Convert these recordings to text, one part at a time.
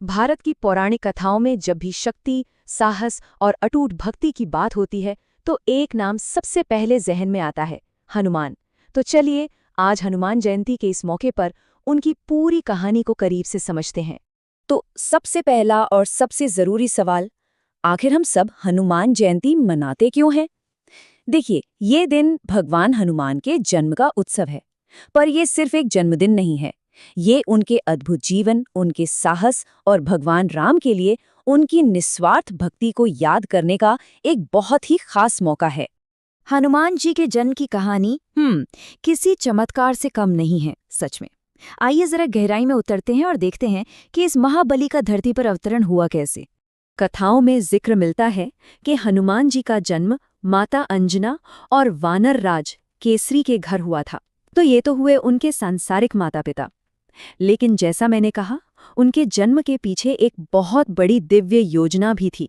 भारत की पौराणिक कथाओं में जब भी शक्ति, साहस और अटूट भक्ति की बात होती है तो एक नाम सबसे पहले जहन में आता है, हनुमान। तो चलिए आज हनुमान जयंती के इस मौके पर उनकी पूरी कहानी को करीब से समझते हैं। तो सबसे पहला और सबसे जरूरी सवाल, आखिर हम सब हनुमान जयंती मनाते क्यों हैं? देखिए, ये दिन भगवान हनुमान के जन्म का उत्सव है। पर ये सिर्फ एक जन्मदिन नहीं है। ये उनके अद्भुत जीवन, उनके साहस और भगवान राम के लिए उनकी निस्वार्थ भक्ति को याद करने का एक बहुत ही खास मौका है। हनुमान जी के जन्म की कहानी किसी चमत्कार से कम नहीं है, सच में। आइए जरा गहराई में उतरते हैं और देखते हैं कि इस महाबली का धरती पर अवतरण हुआ कैसे। कथाओं में जिक्र मिलता है कि हनुमान जी का जन्म माता अंजना और वानर राज केसरी के घर हुआ था। तो ये तो हुए उनके सांसारिक माता पिता, लेकिन जैसा मैंने कहा, उनके जन्म के पीछे एक बहुत बड़ी दिव्य योजना भी थी।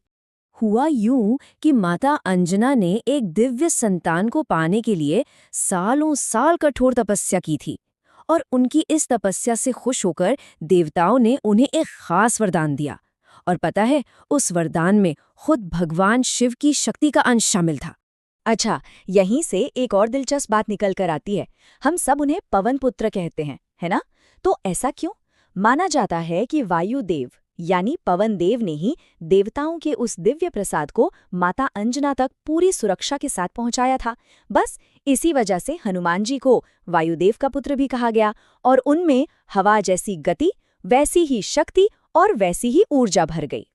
हुआ यूं कि माता अंजना ने एक दिव्य संतान को पाने के लिए सालों साल कठोर तपस्या की थी, और उनकी इस तपस्या से खुश होकर देवताओं ने उन्हें एक खास वरदान दिया। और पता है, उस वरदान में खुद भगवान शिव की शक्ति का अंश शामिल था। अच्छा, यहीं से एक और दिलचस्प बात निकल कर आती है। हम सब उन्हें पवन पुत्र कहते हैं, है ना? तो ऐसा क्यों? माना जाता है कि वायुदेव यानी पवन देव ने ही देवताओं के उस दिव्य प्रसाद को माता अंजना तक पूरी सुरक्षा के साथ पहुंचाया था। बस इसी वजह से हनुमान जी को वायुदेव का पुत्र भी कहा गया, और उनमें हवा जैसी गति, वैसी ही शक्ति और वैसी ही ऊर्जा भर गई।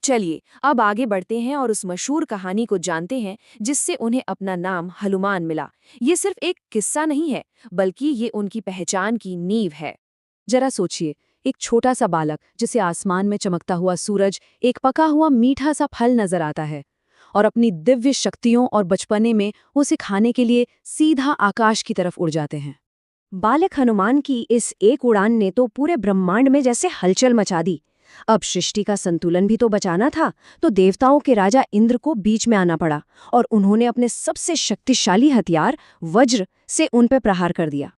चलिए अब आगे बढ़ते हैं और उस मशहूर कहानी को जानते हैं जिससे उन्हें अपना नाम हनुमान मिला। ये सिर्फ एक किस्सा नहीं है, बल्कि ये उनकी पहचान की नींव है। जरा सोचिए, एक छोटा सा बालक जिसे आसमान में चमकता हुआ सूरज, एक पका हुआ मीठा सा फल नजर आता है, और अपनी दिव्य शक्तियों और बचपने में उसे खाने के लिए सीधा आकाश की तरफ उड़ जाते हैं। बालक हनुमान की इस एक उड़ान ने तो पूरे ब्रह्मांड में जैसे हलचल मचा दी। अब सृष्टि का संतुलन भी तो बचाना था, तो देवताओं के राजा इंद्र को बीच में आना पड़ा, और उन्होंने अपने सबसे शक्तिशाली हथियार वज्र से उन पर प्रहार कर दिया।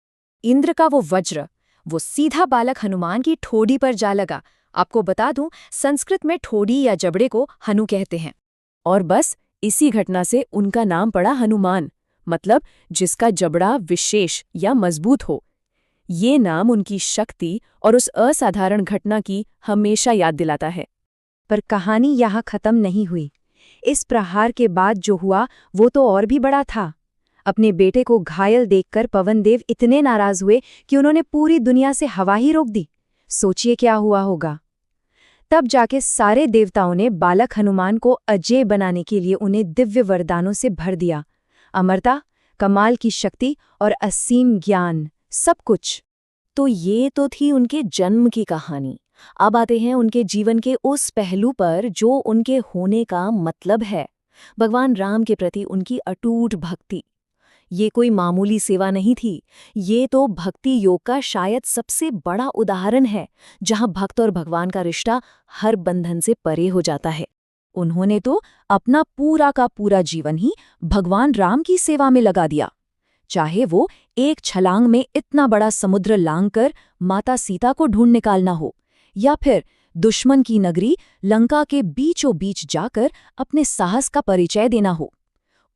इंद्र का वो वज्र, वो सीधा बालक हनुमान की ठोड़ी पर जा लगा। आपको बता दूं, संस्कृत में ठोड़ी या जबड़े को हनु कहते हैं, और बस इसी घटना से उनका नाम पड़ा हनुमान, मतलब जिसका जबड़ा विशेष या मजबूत हो। ये नाम उनकी शक्ति और उस असाधारण घटना की हमेशा याद दिलाता है। पर कहानी यहाँ खत्म नहीं हुई। इस प्रहार के बाद जो हुआ वो तो और भी बड़ा था। अपने बेटे को घायल देखकर पवनदेव इतने नाराज हुए कि उन्होंने पूरी दुनिया से हवा ही रोक दी। सोचिए क्या हुआ होगा। तब जाके सारे देवताओं ने बालक हनुमान को अजेय बनाने के लिए उन्हें दिव्य वरदानों से भर दिया। अमरता, कमाल की शक्ति और असीम ज्ञान, सब कुछ। तो ये तो थी उनके जन्म की कहानी। अब आते हैं उनके जीवन के उस पहलू पर जो उनके होने का मतलब है, भगवान राम के प्रति उनकी अटूट भक्ति। ये कोई मामूली सेवा नहीं थी, ये तो भक्ति योग का शायद सबसे बड़ा उदाहरण है, जहां भक्त और भगवान का रिश्ता हर बंधन से परे हो जाता है। उन्होंने तो अपना पूरा का पूरा जीवन ही भगवान राम की सेवा में लगा दिया, चाहे वो एक छलांग में इतना बड़ा समुद्र लांघकर माता सीता को ढूंढ निकालना हो, या फिर दुश्मन की नगरी लंका के बीचों बीच जाकर अपने साहस का परिचय देना हो।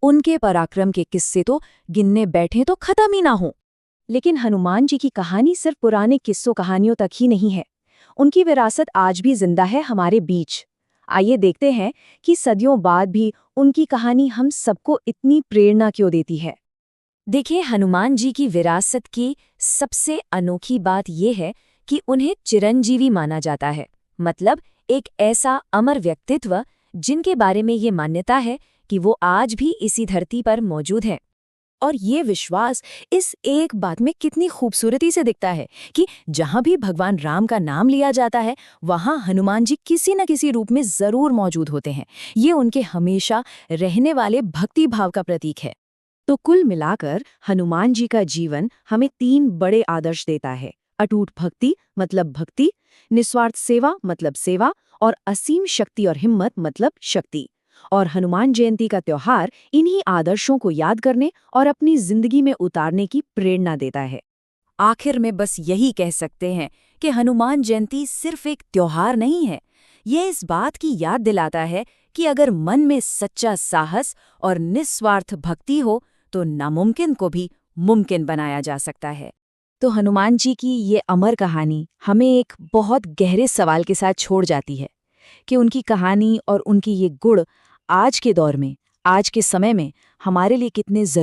उनके पराक्रम के किस्से तो गिनने बैठे तो खत्म ही ना हो। लेकिन हनुमान जी की कहानी सिर्फ पुराने किस्सों कहानियों तक ही नहीं है। उनकी विरासत आज भी जिंदा है हमारे बीच। आइए देखते हैं कि सदियों बाद भी उनकी कहानी हम सबको इतनी प्रेरणा क्यों देती है। देखिए, हनुमान जी की विरासत की सबसे अनोखी बात यह है कि उन्हें चिरंजीवी माना जाता है, मतलब एक ऐसा अमर व्यक्तित्व जिनके बारे में ये मान्यता है कि वो आज भी इसी धरती पर मौजूद हैं। और ये विश्वास इस एक बात में कितनी खूबसूरती से दिखता है कि जहां भी भगवान राम का नाम लिया जाता है, वहां हनुमान जी किसी न किसी रूप में जरूर मौजूद होते हैं। ये उनके हमेशा रहने वाले भक्ति भाव का प्रतीक है। तो कुल मिलाकर हनुमान जी का जीवन हमें 3 बड़े आदर्श देता है: अटूट भक्ति मतलब भक्ति, निस्वार्थ सेवा मतलब सेवा, और असीम शक्ति और हिम्मत मतलब शक्ति। और हनुमान जयंती का त्योहार इन्हीं आदर्शों को याद करने और अपनी जिंदगी में उतारने की प्रेरणा देता है। आखिर में बस यही कह सकते हैं कि हनुमान जयंती सिर्फ एक त्योहार नहीं है, यह इस बात की याद दिलाता है कि अगर मन में सच्चा साहस और निस्वार्थ भक्ति हो तो नामुमकिन को भी मुमकिन बनाया जा सकता है। तो हनुमान जी की ये अमर कहानी हमें एक बहुत गहरे सवाल के साथ छोड़ जाती है कि उनकी कहानी और उनकी ये गुण आज के दौर में, आज के समय में हमारे लिए कितने जरूरी